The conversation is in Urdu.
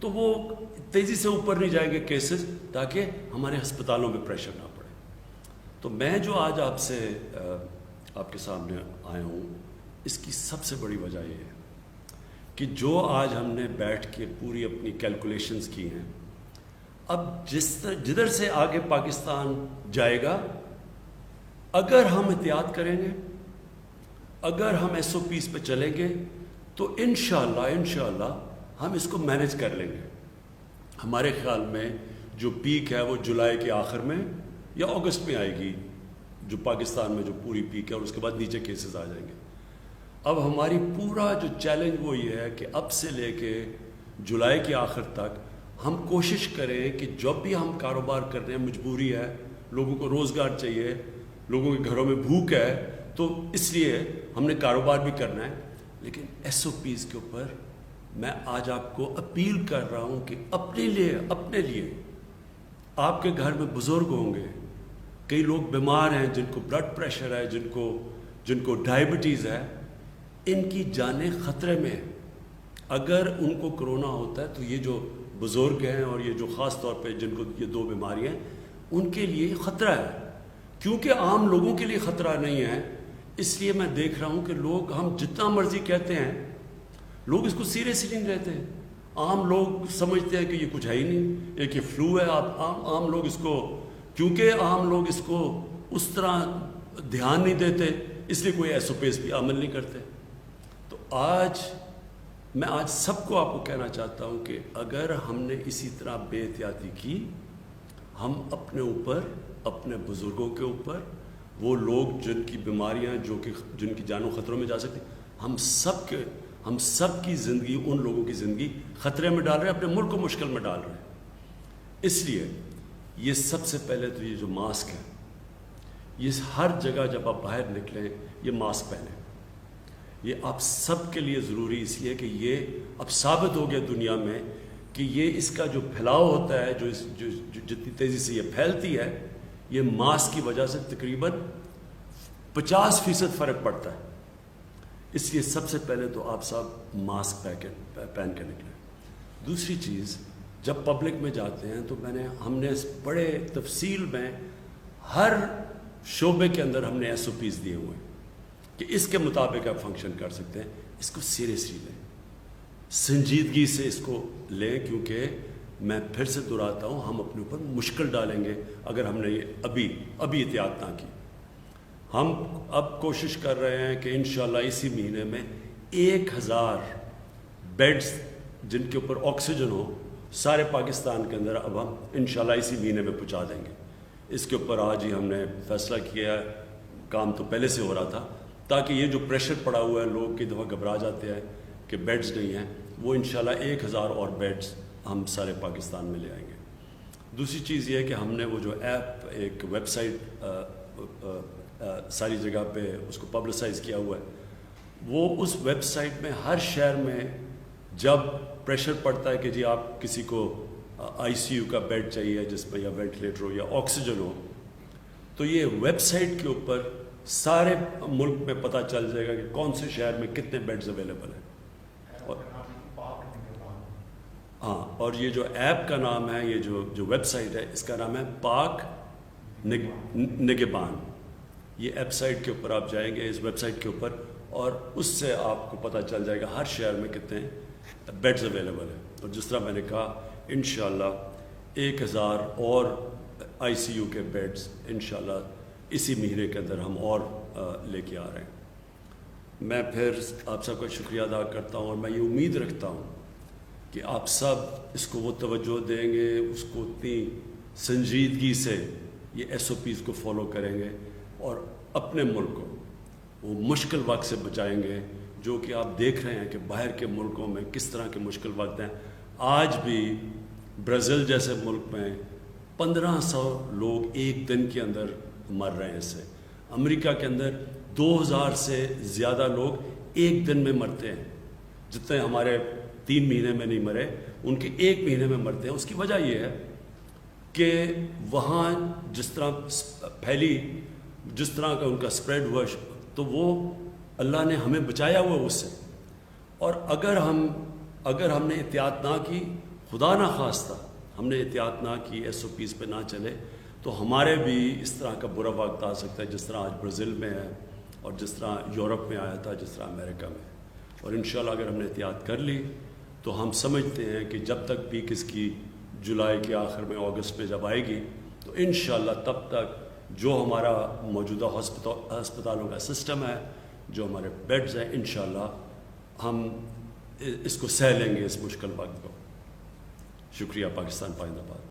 تو وہ تیزی سے اوپر نہیں جائیں گے کیسز، تاکہ ہمارے ہسپتالوں پہ پریشر نہ پڑے۔ تو میں جو آج آپ سے آپ کے سامنے آیا ہوں، اس کی سب سے بڑی وجہ یہ ہے کہ جو آج ہم نے بیٹھ کے پوری اپنی کیلکولیشنز کی ہیں، اب جدھر سے آگے پاکستان جائے گا، اگر ہم احتیاط کریں گے، اگر ہم ایس او پیز پہ چلیں گے، تو انشاءاللہ ہم اس کو مینج کر لیں گے۔ ہمارے خیال میں جو پیک ہے وہ جولائی کے آخر میں یا اگست میں آئے گی، جو پاکستان میں جو پوری پیک ہے، اور اس کے بعد نیچے کیسز آ جائیں گے۔ اب ہماری پورا جو چیلنج وہ یہ ہے کہ اب سے لے کے جولائی کے آخر تک ہم کوشش کریں کہ جب بھی ہم کاروبار کر رہے ہیں، مجبوری ہے، لوگوں کو روزگار چاہیے، لوگوں کے گھروں میں بھوک ہے، تو اس لیے ہم نے کاروبار بھی کرنا ہے، لیکن ایس او پیز کے اوپر میں آج آپ کو اپیل کر رہا ہوں کہ اپنے لیے آپ کے گھر میں بزرگ ہوں گے، کئی لوگ بیمار ہیں، جن کو بلڈ پریشر ہے، جن کو ڈائبٹیز ہے، ان کی جانیں خطرے میں ہیں۔ اگر ان کو کرونا ہوتا ہے تو یہ جو بزرگ ہیں اور یہ جو خاص طور پہ جن کو یہ دو بیماریاں ہیں، ان کے لیے خطرہ ہے، کیونکہ عام لوگوں کے لیے خطرہ نہیں ہے۔ اس لیے میں دیکھ رہا ہوں کہ لوگ، ہم جتنا مرضی کہتے ہیں، لوگ اس کو سیریسلی نہیں لیتے۔ عام لوگ سمجھتے ہیں کہ یہ کچھ ہے ہی نہیں، ایک یہ فلو ہے۔ عام لوگ اس کو، کیونکہ عام لوگ اس کو اس طرح دھیان نہیں دیتے، اس لیے کوئی ایس او پیز بھی عمل نہیں کرتے۔ تو میں آج سب کو آپ کو کہنا چاہتا ہوں کہ اگر ہم نے اسی طرح بے احتیاطی کی، ہم اپنے اوپر، اپنے بزرگوں کے اوپر، وہ لوگ جن کی بیماریاں، جن کی جانوں خطروں میں جا سکتی، ہم سب کی زندگی، ان لوگوں کی زندگی خطرے میں ڈال رہے ہیں، اپنے ملک کو مشکل میں ڈال رہے ہیں۔ اس لیے یہ سب سے پہلے تو یہ جو ماسک ہے، یہ ہر جگہ جب آپ باہر نکلیں یہ ماسک پہنیں۔ یہ آپ سب کے لیے ضروری اس لیے کہ یہ اب ثابت ہو گیا دنیا میں کہ یہ اس کا جو پھیلاؤ ہوتا ہے، جو جتنی تیزی سے یہ پھیلتی ہے، یہ ماسک کی وجہ سے تقریباً 50% فرق پڑتا ہے۔ اس لیے سب سے پہلے تو آپ سب ماسک پہن کے نکلیں۔ دوسری چیز، جب پبلک میں جاتے ہیں تو ہم نے بڑے تفصیل میں ہر شعبے کے اندر ہم نے ایس او پیز دیے ہوئے ہیں کہ اس کے مطابق آپ فنکشن کر سکتے ہیں۔ اس کو سیریسلی لیں، سنجیدگی سے اس کو لیں، کیونکہ میں پھر سے دہراتا ہوں، ہم اپنے اوپر مشکل ڈالیں گے اگر ہم نے یہ ابھی احتیاط نہ کی۔ ہم اب کوشش کر رہے ہیں کہ انشاءاللہ اسی مہینے میں 1000 بیڈز جن کے اوپر آکسیجن ہو سارے پاکستان کے اندر اب ہم انشاءاللہ اسی مہینے میں پہنچا دیں گے۔ اس کے اوپر آج ہی ہم نے فیصلہ کیا ہے، کام تو پہلے سے ہو رہا تھا، تاکہ یہ جو پریشر پڑا ہوا ہے، لوگ کئی دفعہ گھبرا جاتے ہیں کہ بیڈز نہیں ہیں، وہ انشاءاللہ 1000 اور بیڈز ہم سارے پاکستان میں لے آئیں گے۔ دوسری چیز یہ ہے کہ ہم نے وہ جو ایپ، ایک ویب سائٹ ساری جگہ پہ اس کو پبلسائز کیا ہوا ہے، وہ اس ویب سائٹ میں ہر شہر میں جب پریشر پڑتا ہے کہ جی آپ کسی کو آئی سی یو کا بیڈ چاہیے جس میں یا وینٹیلیٹر ہو یا آکسیجن ہو، تو یہ ویب سائٹ کے اوپر سارے ملک میں پتہ چل جائے گا کہ کون سے شہر میں کتنے بیڈز اویلیبل ہیں۔ اور یہ جو ایپ کا نام ہے، یہ جو ویب سائٹ ہے، اس کا نام ہے پاک نگہبان۔ یہ ایپ سائٹ کے اوپر آپ جائیں گے، اس ویب سائٹ کے اوپر، اور اس سے آپ کو پتہ چل جائے گا ہر شہر میں کتنے بیڈز اویلیبل ہیں۔ اور جس طرح میں نے کہا، انشاءاللہ 1000 اور آئی سی یو کے بیڈز انشاءاللہ اسی مہینے کے اندر ہم اور لے کے آ رہے ہیں۔ میں پھر آپ سب کا شکریہ ادا کرتا ہوں، اور میں یہ امید رکھتا ہوں کہ آپ سب اس کو وہ توجہ دیں گے، اس کو اتنی سنجیدگی سے یہ ایس او پیز کو فالو کریں گے، اور اپنے ملک کو وہ مشکل وقت سے بچائیں گے، جو کہ آپ دیکھ رہے ہیں کہ باہر کے ملکوں میں کس طرح کے مشکل وقت ہیں۔ آج بھی برازیل جیسے ملک میں 1500 لوگ ایک دن کے اندر مر رہے ہیں اس سے۔ امریکہ کے اندر 2000 سے زیادہ لوگ ایک دن میں مرتے ہیں، جتنے ہمارے 3 مہینے میں نہیں مرے، ان کے 1 مہینے میں مرتے ہیں۔ اس کی وجہ یہ ہے کہ وہاں جس طرح پھیلی، جس طرح کا ان کا سپریڈ ہوا، تو وہ اللہ نے ہمیں بچایا ہوا اس سے۔ اور اگر ہم نے احتیاط نہ کی، خدا نہ خواستہ ہم نے احتیاط نہ کی، SOPs پہ نہ چلے تو ہمارے بھی اس طرح کا برا وقت آ سکتا ہے جس طرح آج برازیل میں ہے اور جس طرح یورپ میں آیا تھا، جس طرح امریکہ میں. اور انشاءاللہ اگر ہم نے احتیاط کر لی تو ہم سمجھتے ہیں کہ جب تک پیک اس کی جولائی کے آخر میں، اگست میں جب آئے گی تو انشاءاللہ تب تک جو ہمارا موجودہ ہسپتالوں کا سسٹم ہے، جو ہمارے بیڈز ہیں، انشاءاللہ ہم اس کو سہ لیں گے، اس مشکل وقت کو. شکریہ. پاکستان پائندہ باد.